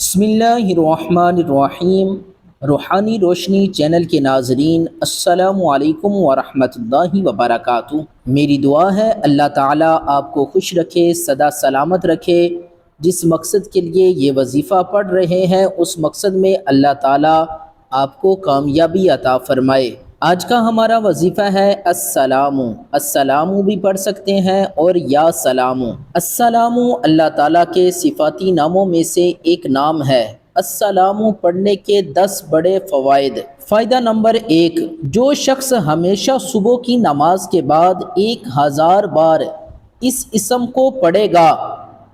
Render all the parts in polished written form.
بسم اللہ الرحمن الرحیم۔ روحانی روشنی چینل کے ناظرین، السلام علیکم ورحمۃ اللہ وبرکاتہ۔ میری دعا ہے اللہ تعالیٰ آپ کو خوش رکھے، سدا سلامت رکھے۔ جس مقصد کے لیے یہ وظیفہ پڑھ رہے ہیں اس مقصد میں اللہ تعالیٰ آپ کو کامیابی عطا فرمائے۔ آج کا ہمارا وظیفہ ہے السلام۔ السلام بھی پڑھ سکتے ہیں اور یا سلام۔ السلام اللہ تعالیٰ کے صفاتی ناموں میں سے ایک نام ہے۔ السلام پڑھنے کے 10 بڑے فوائد۔ فائدہ نمبر 1، جو شخص ہمیشہ صبح کی نماز کے بعد 1000 بار اس اسم کو پڑھے گا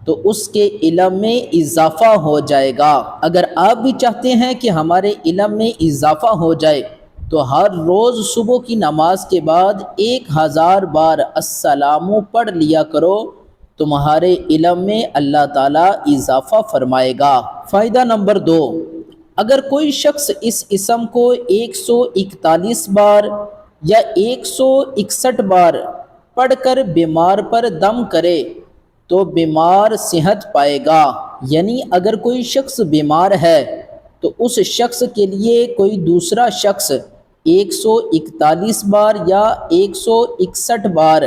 تو اس کے علم میں اضافہ ہو جائے گا۔ اگر آپ بھی چاہتے ہیں کہ ہمارے علم میں اضافہ ہو جائے تو ہر روز صبح کی نماز کے بعد 1000 بار السلام پڑھ لیا کرو، تمہارے علم میں اللہ تعالیٰ اضافہ فرمائے گا۔ فائدہ نمبر 2، اگر کوئی شخص اس اسم کو 141 بار یا 161 بار پڑھ کر بیمار پر دم کرے تو بیمار صحت پائے گا۔ یعنی اگر کوئی شخص بیمار ہے تو اس شخص کے لیے کوئی دوسرا شخص 141 بار یا 161 بار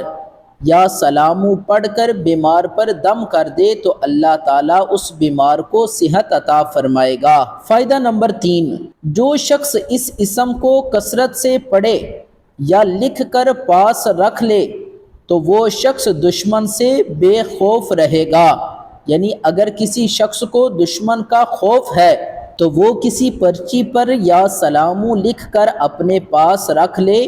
یا سلام پڑھ کر بیمار پر دم کر دے تو اللہ تعالیٰ اس بیمار کو صحت عطا فرمائے گا۔ فائدہ نمبر 3، جو شخص اس اسم کو کثرت سے پڑھے یا لکھ کر پاس رکھ لے تو وہ شخص دشمن سے بے خوف رہے گا۔ یعنی اگر کسی شخص کو دشمن کا خوف ہے تو وہ کسی پرچی پر یا سلام لکھ کر اپنے پاس رکھ لے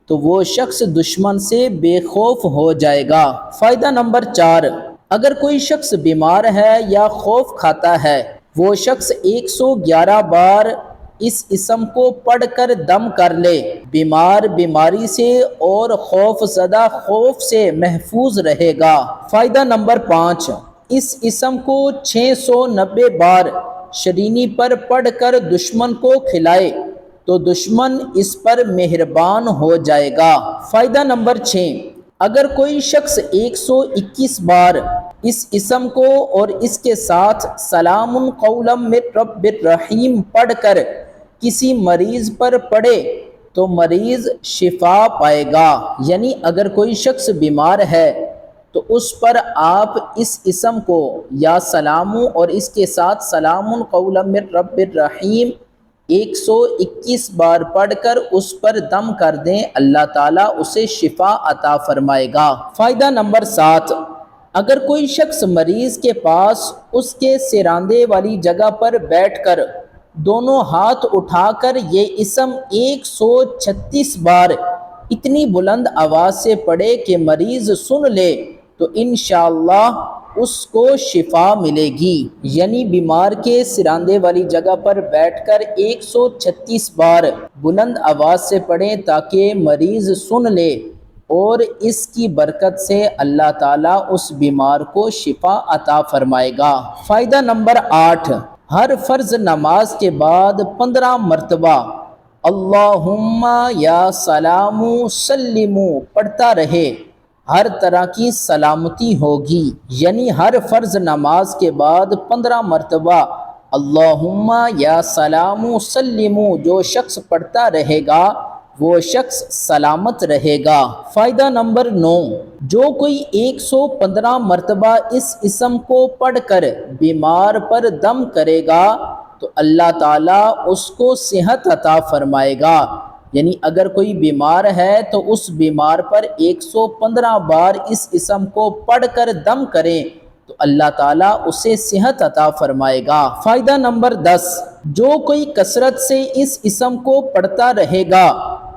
تو وہ شخص دشمن سے بے خوف ہو جائے گا۔ فائدہ نمبر 4، اگر کوئی شخص بیمار ہے یا خوف کھاتا ہے، وہ شخص 111 بار اس اسم کو پڑھ کر دم کر لے، بیمار بیماری سے اور خوف زدہ خوف سے محفوظ رہے گا۔ فائدہ نمبر 5، اس اسم کو 690 بار شرینی پر پڑھ کر دشمن کو کھلائے تو دشمن اس پر مہربان ہو جائے گا۔ فائدہ نمبر 6، اگر کوئی شخص 121 بار اس اسم کو اور اس کے ساتھ سلام قولا من رب الرحیم پڑھ کر کسی مریض پر پڑھے تو مریض شفا پائے گا۔ یعنی اگر کوئی شخص بیمار ہے تو اس پر آپ اس اسم کو یا سلام اور اس کے ساتھ سلام قولا من رب الرحیم 121 بار پڑھ کر اس پر دم کر دیں، اللہ تعالیٰ اسے شفا عطا فرمائے گا۔ فائدہ نمبر 7، اگر کوئی شخص مریض کے پاس اس کے سراندے والی جگہ پر بیٹھ کر دونوں ہاتھ اٹھا کر یہ اسم 136 بار اتنی بلند آواز سے پڑھے کہ مریض سن لے تو انشاءاللہ اس کو شفا ملے گی۔ یعنی بیمار کے سراندے والی جگہ پر بیٹھ کر 136 بار بلند آواز سے پڑھیں تاکہ مریض سن لے اور اس کی برکت سے اللہ تعالیٰ اس بیمار کو شفا عطا فرمائے گا۔ فائدہ نمبر 8، ہر فرض نماز کے بعد 15 مرتبہ اللہم یا سلام سلم پڑھتا رہے، ہر طرح کی سلامتی ہوگی۔ یعنی ہر فرض نماز کے بعد 15 مرتبہ اللہم یا سلام سلم جو شخص پڑھتا رہے گا وہ شخص سلامت رہے گا۔ فائدہ نمبر 9، جو کوئی 115 مرتبہ اس اسم کو پڑھ کر بیمار پر دم کرے گا تو اللہ تعالیٰ اس کو صحت عطا فرمائے گا۔ یعنی اگر کوئی بیمار ہے تو اس بیمار پر 115 بار اس اسم کو پڑھ کر دم کریں تو اللہ تعالیٰ اسے صحت عطا فرمائے گا۔ فائدہ نمبر 10، جو کوئی کثرت سے اس اسم کو پڑھتا رہے گا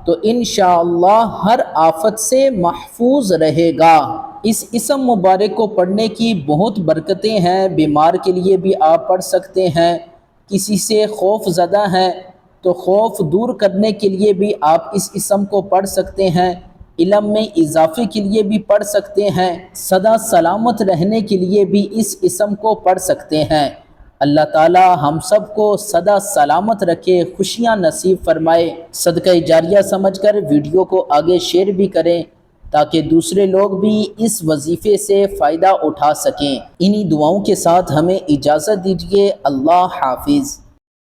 تو انشاءاللہ ہر آفت سے محفوظ رہے گا۔ اس اسم مبارک کو پڑھنے کی بہت برکتیں ہیں۔ بیمار کے لیے بھی آپ پڑھ سکتے ہیں، کسی سے خوف زدہ ہیں تو خوف دور کرنے کے لیے بھی آپ اس اسم کو پڑھ سکتے ہیں، علم میں اضافے کے لیے بھی پڑھ سکتے ہیں، سدا سلامت رہنے کے لیے بھی اس اسم کو پڑھ سکتے ہیں۔ اللہ تعالیٰ ہم سب کو سدا سلامت رکھے، خوشیاں نصیب فرمائے۔ صدقہ جاریہ سمجھ کر ویڈیو کو آگے شیئر بھی کریں تاکہ دوسرے لوگ بھی اس وظیفے سے فائدہ اٹھا سکیں۔ انہی دعاؤں کے ساتھ ہمیں اجازت دیجیے۔ اللہ حافظ۔